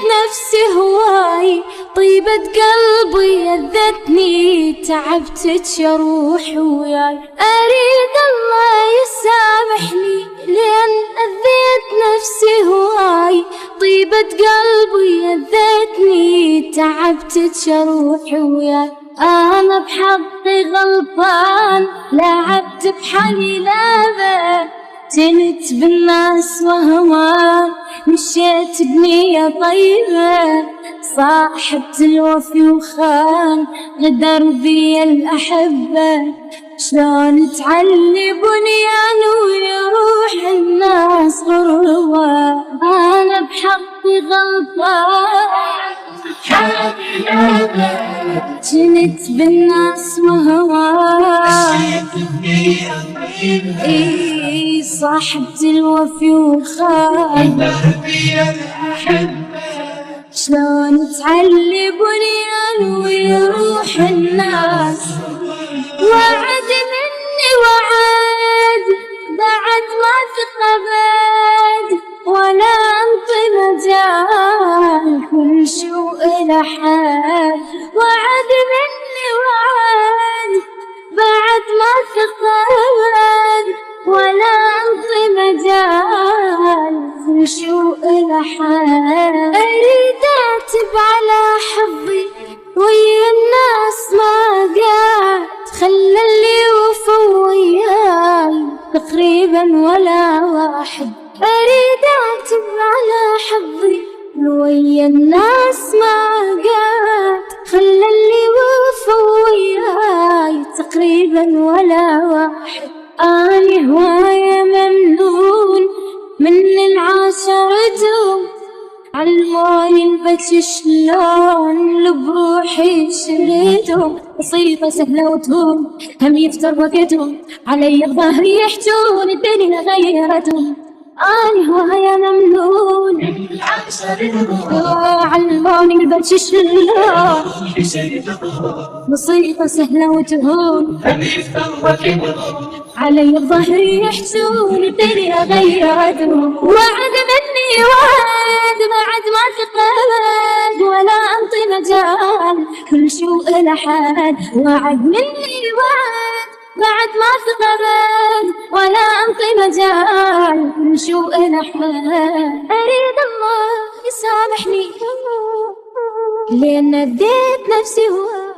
نفسي هواي، طيبة قلبي أذتني، تعبتك يا روح وياي. أريد الله يسامحني لأن أذيت نفسي هواي، طيبة قلبي أذتني، تعبتك يا روح وياي. أنا بحقي غلطان، لعبت بحالي لعبة، جنت بالناس وهوان، مشيت بنية طيبة، صاحبت الوفي وخان، غدر بي الأحبة. شلون تعلي بنيان ويروح الناس غربة؟ أنا بحقي غلطان، جنت بالناس وهوان، صاحبت الوفي وخان، شلون تعلي بنيان ويروح الناس؟ وعد مني وعد بعد ما تقبد، ولا انطي مجال كل شو إله حد. وعد مني وعد بعد ما تقبد، ولا انطي مجال كل شو إله حد. اريد اعتب على حظي ويا الناس ما قعد، خلى اللي وفى وياي تقريبا ولا واحد. اريد اعتب على حظي ويا الناس ما قعد، خلى اللي وفى وياي تقريبا ولا واحد. اني هواية ممنون من العاشرتهم، علموني البكي شلون لبروحي شريتهم. بسيطة سهلة وتهون، هم يفتر وقتهم، علي الظهر يحجون، الدنيا غيرتهم. أنا هواية ممنون من العاشرتهم، علموني البكي شلون، بسيطة سهلة وتهون، هم يفتر وقتهم، علي الظهر يحجون، الدنيا غيرتهم. وعد مني وعد بعد ما تقبد، ولا انطي مجال كل شو إله حد. وعد مني وعد بعد ما تقبد، ولا انطي مجال كل شو إله حد. اريد الله يسامحني لأن أذيت نفسي هواي.